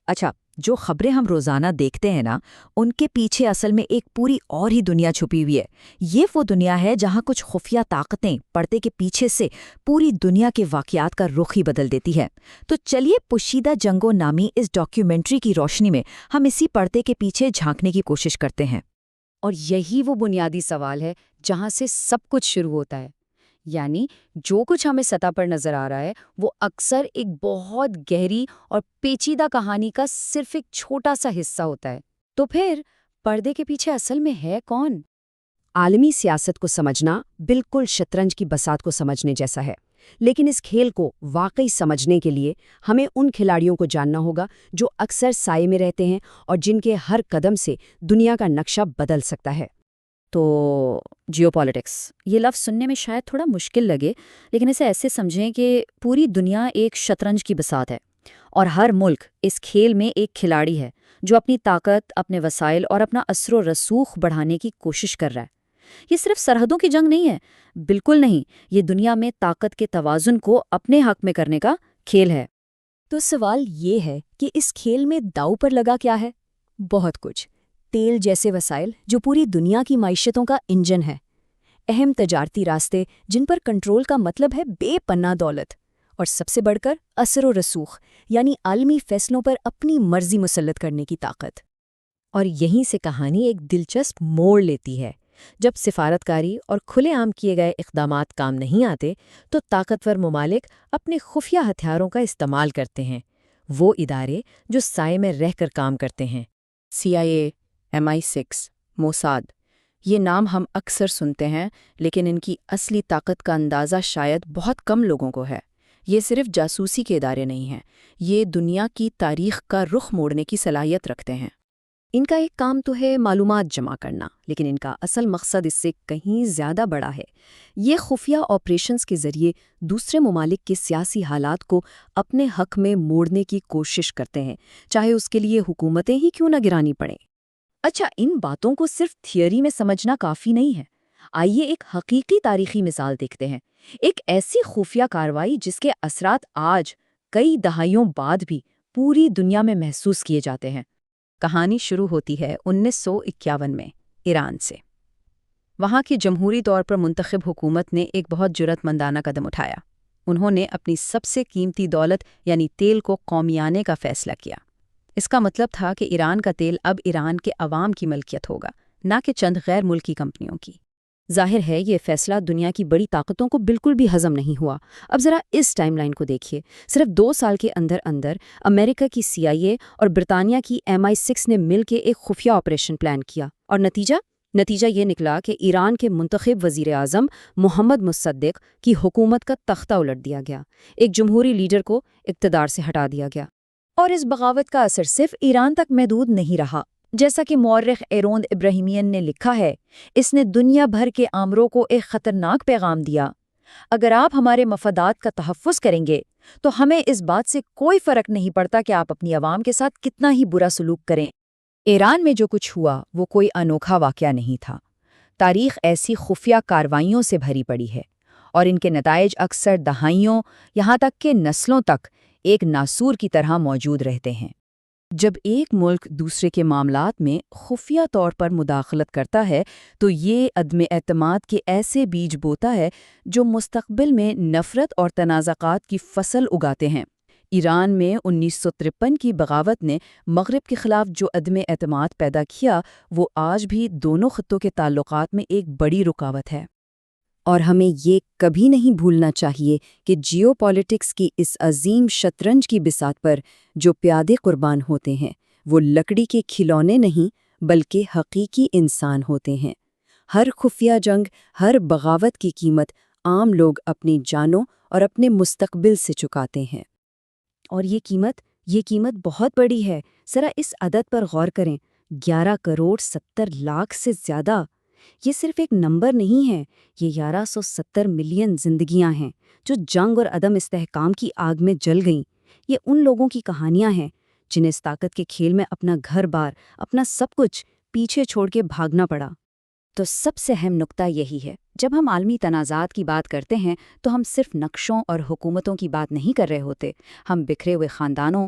اچھا، جو خبریں ہم روزانہ دیکھتے ہیں نا، ان کے پیچھے اصل میں ایک پوری اور ہی دنیا چھپی ہوئی ہے۔ یہ وہ دنیا ہے جہاں کچھ خفیہ طاقتیں پردے کے پیچھے سے پوری دنیا کے واقعات کا رخ ہی بدل دیتی ہے۔ تو چلیے پوشیدہ جنگوں نامی اس ڈاکیومنٹری کی روشنی میں ہم اسی پردے کے پیچھے جھانکنے کی کوشش کرتے ہیں۔ اور یہی وہ بنیادی سوال ہے جہاں سے سب کچھ شروع ہوتا ہے، یعنی جو کچھ ہمیں سطح پر نظر آ رہا ہے وہ اکثر ایک بہت گہری اور پیچیدہ کہانی کا صرف ایک چھوٹا سا حصہ ہوتا ہے۔ تو پھر پردے کے پیچھے اصل میں ہے کون؟ عالمی سیاست کو سمجھنا بالکل شطرنج کی بساط کو سمجھنے جیسا ہے، لیکن اس کھیل کو واقعی سمجھنے کے لیے ہمیں ان کھلاڑیوں کو جاننا ہوگا جو اکثر سائے میں رہتے ہیں اور جن کے ہر قدم سے دنیا کا نقشہ بدل سکتا ہے۔ تو جیو پالیٹکس، یہ لفظ سننے میں شاید تھوڑا مشکل لگے، لیکن اسے ایسے سمجھیں کہ پوری دنیا ایک شطرنج کی بساط ہے، اور ہر ملک اس کھیل میں ایک کھلاڑی ہے جو اپنی طاقت، اپنے وسائل اور اپنا اثر و رسوخ بڑھانے کی کوشش کر رہا ہے۔ یہ صرف سرحدوں کی جنگ نہیں ہے، بالکل نہیں، یہ دنیا میں طاقت کے توازن کو اپنے حق میں کرنے کا کھیل ہے۔ تو سوال یہ ہے کہ اس کھیل میں داؤ پر لگا کیا ہے؟ بہت کچھ۔ تیل جیسے وسائل جو پوری دنیا کی معیشتوں کا انجن ہے، اہم تجارتی راستے جن پر کنٹرول کا مطلب ہے بے پناہ دولت، اور سب سے بڑھ کر اثر و رسوخ یعنی عالمی فیصلوں پر اپنی مرضی مسلط کرنے کی طاقت۔ اور یہیں سے کہانی ایک دلچسپ موڑ لیتی ہے۔ جب سفارتکاری اور کھلے عام کیے گئے اقدامات کام نہیں آتے تو طاقتور ممالک اپنے خفیہ ہتھیاروں کا استعمال کرتے ہیں، وہ ادارے جو سائے میں رہ کر کام کرتے ہیں۔ CIA، MI6، موساد، یہ نام ہم اکثر سنتے ہیں، لیکن ان کی اصلی طاقت کا اندازہ شاید بہت کم لوگوں کو ہے۔ یہ صرف جاسوسی کے ادارے نہیں ہیں، یہ دنیا کی تاریخ کا رخ موڑنے کی صلاحیت رکھتے ہیں۔ ان کا ایک کام تو ہے معلومات جمع کرنا، لیکن ان کا اصل مقصد اس سے کہیں زیادہ بڑا ہے۔ یہ خفیہ آپریشنز کے ذریعے دوسرے ممالک کے سیاسی حالات کو اپنے حق میں موڑنے کی کوشش کرتے ہیں، چاہے اس کے لیے حکومتیں ہی کیوں نہ گرانی پڑیں۔ اچھا، ان باتوں کو صرف تھیوری میں سمجھنا کافی نہیں ہے۔ آئیے ایک حقیقی تاریخی مثال دیکھتے ہیں، ایک ایسی خفیہ کارروائی جس کے اثرات آج کئی دہائیوں بعد بھی پوری دنیا میں محسوس کیے جاتے ہیں۔ کہانی شروع ہوتی ہے 1951 میں ایران سے۔ وہاں کی جمہوری طور پر منتخب حکومت نے ایک بہت جرأت مندانہ قدم اٹھایا۔ انہوں نے اپنی سب سے قیمتی دولت یعنی تیل کو قومیانے کا فیصلہ کیا۔ اس کا مطلب تھا کہ ایران کا تیل اب ایران کے عوام کی ملکیت ہوگا، نہ کہ چند غیر ملکی کمپنیوں کی۔ ظاہر ہے یہ فیصلہ دنیا کی بڑی طاقتوں کو بالکل بھی ہضم نہیں ہوا۔ اب ذرا اس ٹائم لائن کو دیکھیے، صرف 2 سال کے اندر اندر امریکہ کی CIA اور برطانیہ کی MI6 نے مل کے ایک خفیہ آپریشن پلان کیا، اور نتیجہ یہ نکلا کہ ایران کے منتخب وزیر اعظم محمد مصدق کی حکومت کا تختہ الٹ دیا گیا، ایک جمہوری لیڈر کو اقتدار سے ہٹا دیا گیا۔ اور اس بغاوت کا اثر صرف ایران تک محدود نہیں رہا۔ جیسا کہ مورخ ایروند ابراہیمیان نے لکھا ہے، اس نے دنیا بھر کے آمروں کو ایک خطرناک پیغام دیا۔ اگر آپ ہمارے مفادات کا تحفظ کریں گے تو ہمیں اس بات سے کوئی فرق نہیں پڑتا کہ آپ اپنی عوام کے ساتھ کتنا ہی برا سلوک کریں۔ ایران میں جو کچھ ہوا وہ کوئی انوکھا واقعہ نہیں تھا۔ تاریخ ایسی خفیہ کارروائیوں سے بھری پڑی ہے، اور ان کے نتائج اکثر دہائیوں یہاں تک کہ نسلوں تک ایک ناسور کی طرح موجود رہتے ہیں۔ جب ایک ملک دوسرے کے معاملات میں خفیہ طور پر مداخلت کرتا ہے تو یہ عدم اعتماد کے ایسے بیج بوتا ہے جو مستقبل میں نفرت اور تنازعات کی فصل اگاتے ہیں۔ ایران میں 1953 کی بغاوت نے مغرب کے خلاف جو عدم اعتماد پیدا کیا وہ آج بھی دونوں خطوں کے تعلقات میں ایک بڑی رکاوٹ ہے۔ اور ہمیں یہ کبھی نہیں بھولنا چاہیے کہ جیو پالیٹکس کی اس عظیم شطرنج کی بساط پر جو پیادے قربان ہوتے ہیں وہ لکڑی کے کھلونے نہیں بلکہ حقیقی انسان ہوتے ہیں۔ ہر خفیہ جنگ، ہر بغاوت کی قیمت عام لوگ اپنی جانوں اور اپنے مستقبل سے چکاتے ہیں۔ اور یہ قیمت بہت بڑی ہے۔ ذرا اس عدد پر غور کریں، 11 کروڑ 70 لاکھ سے زیادہ۔ یہ صرف ایک نمبر نہیں ہے، یہ 1170 ملین زندگیاں ہیں جو جنگ اور عدم استحکام کی آگ میں جل گئیں۔ یہ ان لوگوں کی کہانیاں ہیں جنہیں اس طاقت کے کھیل میں اپنا گھر بار، اپنا سب کچھ پیچھے چھوڑ کے بھاگنا پڑا۔ تو سب سے اہم نقطہ یہی ہے، جب ہم عالمی تنازعات کی بات کرتے ہیں تو ہم صرف نقشوں اور حکومتوں کی بات نہیں کر رہے ہوتے، ہم بکھرے ہوئے خاندانوں،